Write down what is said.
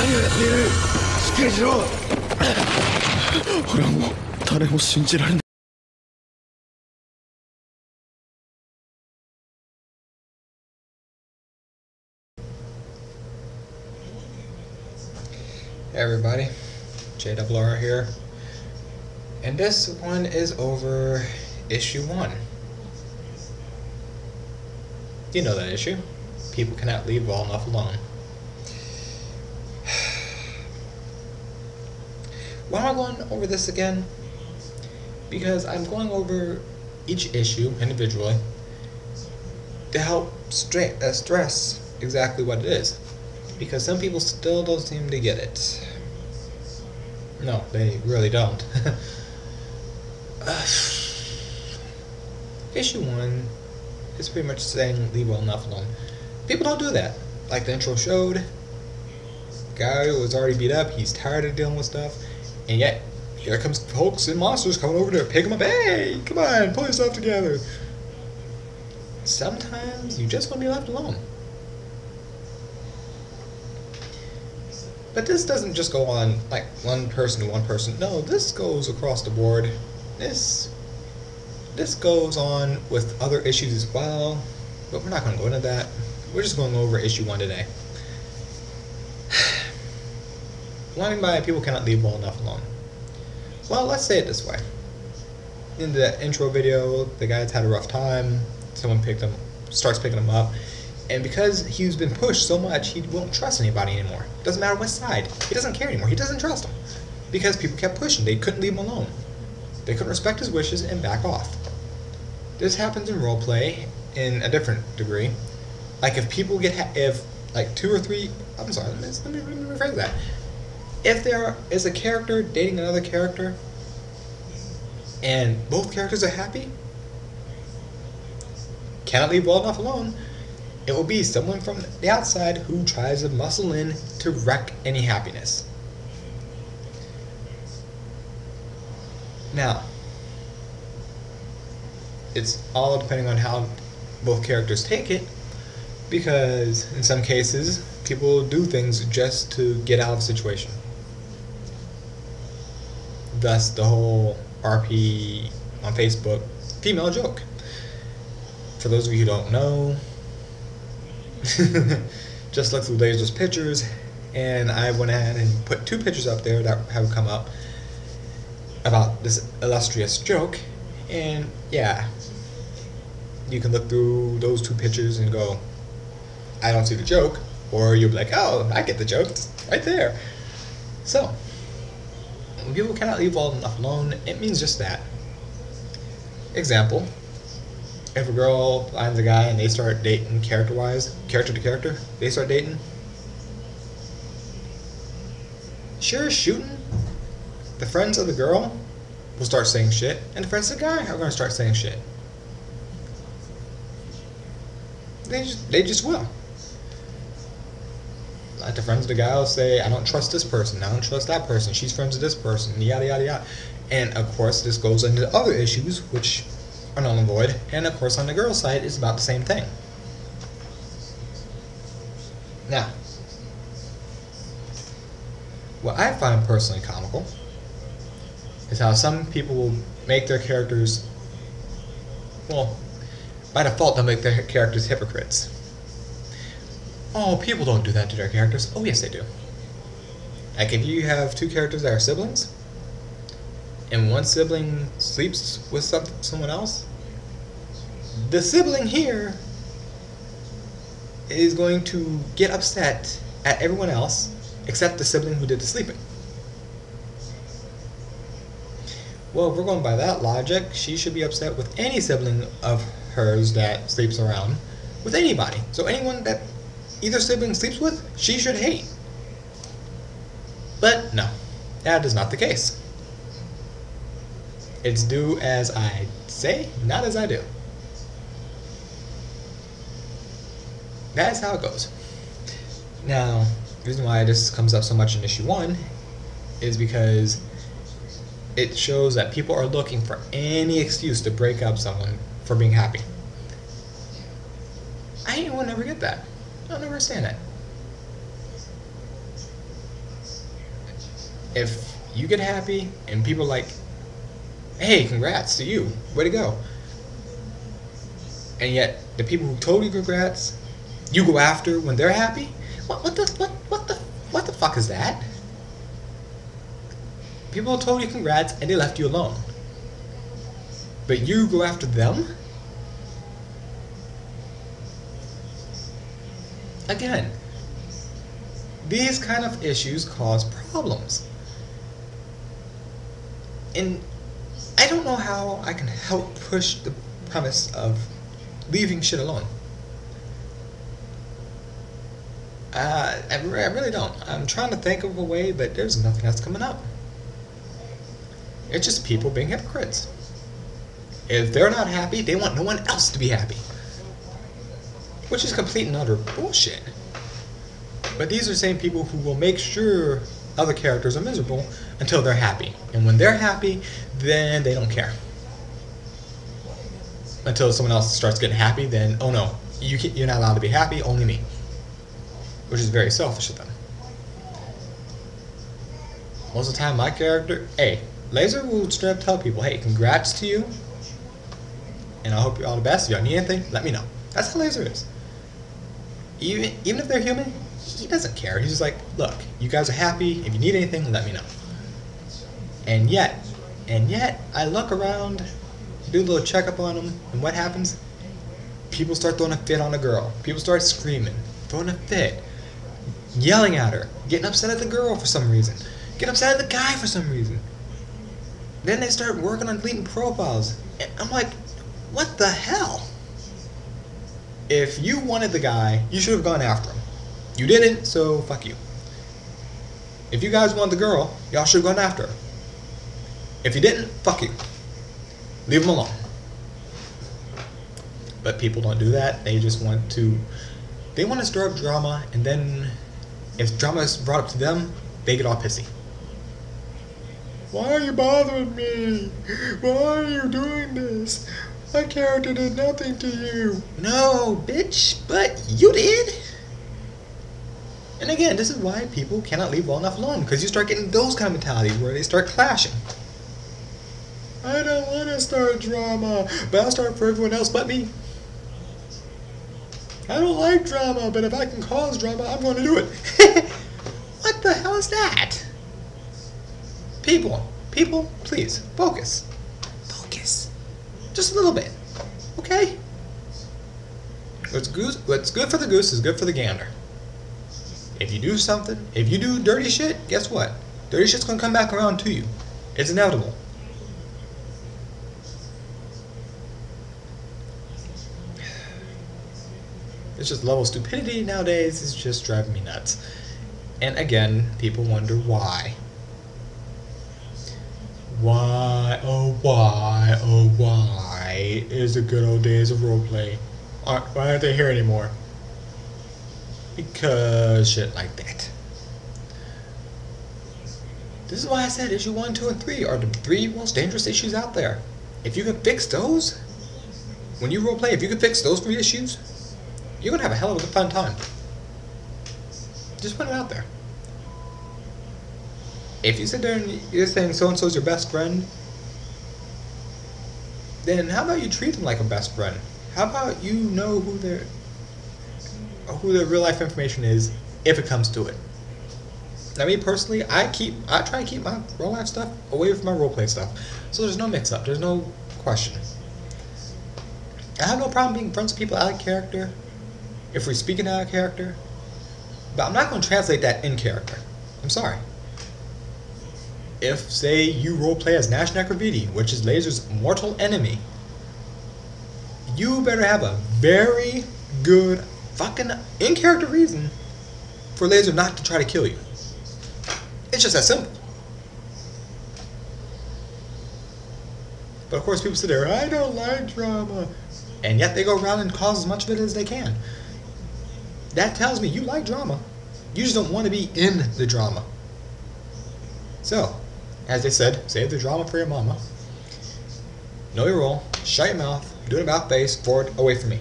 何をやっている。しっかりしろ。俺はもう誰も信じられない。Hey everybody, JRR here, and this one is over issue 1. You know that issue. People cannot leave well enough alone. Why am I going over this again? Because I'm going over each issue individually to help stress exactly what it is. Because some people still don't seem to get it. No, they really don't. Issue 1 is pretty much saying leave well enough alone. People don't do that. Like the intro showed, guy was already beat up, he's tired of dealing with stuff, and yet here comes folks and monsters coming over to pick him up. Hey, come on, pull yourself together. Sometimes you just want to be left alone. But this doesn't just go on like one person to one person. No, this goes across the board. This goes on with other issues as well, but we're not going to go into that. We're just going over issue 1 today. What I mean by people cannot leave well enough alone. Well, let's say it this way. In the intro video, the guy's had a rough time. Someone starts picking him up. And because he's been pushed so much, he won't trust anybody anymore. Doesn't matter what side. He doesn't care anymore. He doesn't trust them. Because people kept pushing. They couldn't leave him alone. They couldn't respect his wishes and back off. This happens in roleplay in a different degree. Like if people if like 2 or 3, I'm sorry, let me rephrase that. If there is a character dating another character, and both characters are happy, cannot leave well enough alone, it will be someone from the outside who tries to muscle in to wreck any happiness. Now, it's all depending on how both characters take it, because in some cases, people do things just to get out of the situation. Thus, the whole RP on Facebook female joke. For those of you who don't know, just look through Laser's pictures, and I went ahead and put 2 pictures up there that have come up about this illustrious joke, and yeah, you can look through those 2 pictures and go, I don't see the joke, or you'll be like, oh, I get the joke, it's right there. So, when people cannot leave well enough alone, it means just that. Example, if a girl finds a guy and they start dating character to character, they start dating, sure, shooting, the friends of the girl will start saying shit, and the friends of the guy are going to start saying shit. They just will. Like the friends of the guy will say, I don't trust this person, I don't trust that person, she's friends with this person, yada yada yada. And of course this goes into other issues which are null and void, and of course on the girl's side it's about the same thing. Now, what I find personally comical is how some people will make their characters, well, by default they'll make their characters hypocrites. Oh, people don't do that to their characters. Oh yes they do. Like if you have 2 characters that are siblings, and one sibling sleeps with someone else, the sibling here is going to get upset at everyone else except the sibling who did the sleeping. Well, if we're going by that logic, she should be upset with any sibling of hers that sleeps around with anybody. So anyone that either sibling sleeps with, she should hate. But no, that is not the case. It's do as I say, not as I do. That's how it goes. Now, the reason why this comes up so much in issue 1 is because it shows that people are looking for any excuse to break up someone for being happy. I will never get that. I'll never understand that. if you get happy and people are like, hey, congrats to you, way to go. And yet the people who told you congrats, you go after when they're happy. What the fuck is that? People told you congrats and they left you alone, but you go after them? Again, these kind of issues cause problems. And I don't know how I can help push the premise of leaving shit alone. I really don't. I'm trying to think of a way, but there's nothing else coming up. It's just people being hypocrites. If they're not happy, they want no one else to be happy. Which is complete and utter bullshit. But these are the same people who will make sure other characters are miserable until they're happy. And when they're happy, then they don't care. Until someone else starts getting happy, then, oh no, you're not allowed to be happy, only me. Which is very selfish of them. Most of the time, my character, hey, Laser will straight up tell people, hey, congrats to you, and I hope you're all the best. If y'all need anything, let me know. That's how Laser is. Even if they're human, he doesn't care. He's just like, look, you guys are happy. If you need anything, let me know. And yet, I look around, do a little checkup on them, and what happens? People start throwing a fit on a girl. People start screaming, throwing a fit, yelling at her, getting upset at the girl for some reason, getting upset at the guy for some reason. Then they start working on deleting profiles. And I'm like, what the hell? If you wanted the guy, you should have gone after him. You didn't, so fuck you. If you guys want the girl, y'all should have gone after her. If you didn't, fuck you. Leave him alone. But people don't do that. They just want to... They want to stir up drama, and then if drama is brought up to them, they get all pissy. Why are you bothering me? Why are you doing this? My character did nothing to you. No, bitch, but you did. And again, this is why people cannot leave well enough alone, because you start getting those kind of mentalities where they start clashing. I don't want to start drama, but I'll start for everyone else but me. I don't like drama, but if I can cause drama, I'm going to do it. What the hell is that? People, please, focus. Focus. Just a little bit, okay? What's good for the goose is good for the gander. If you do something, if you do dirty shit, guess what? Dirty shit's gonna come back around to you. It's inevitable. It's just level of stupidity nowadays is just driving me nuts. And again, people wonder why. Why, oh why is the good old days of roleplay? Why aren't they here anymore? Because shit like that. This is why I said issue 1, 2, and 3 are the 3 most dangerous issues out there. If you can fix those, when you roleplay, if you can fix those 3 issues, you're gonna have a hell of a fun time. Just put it out there. If you sit there and you're saying so-and-so's your best friend, then how about you treat them like a best friend? How about you know who their real life information is if it comes to it? Now, me personally, I try to keep my real life stuff away from my roleplay stuff, so there's no mix up, there's no question. I have no problem being friends with people out of character if we're speaking out of character, but I'm not going to translate that in character. I'm sorry. If, say, you roleplay as Nash Necroviti, which is Laser's mortal enemy, you better have a very good fucking in-character reason for Laser not to try to kill you. It's just that simple. But of course people sit there, I don't like drama. And yet they go around and cause as much of it as they can. That tells me you like drama. You just don't want to be in the drama. So, as they said, save the drama for your mama. Know your role, shut your mouth, do an about face, forward, away from me.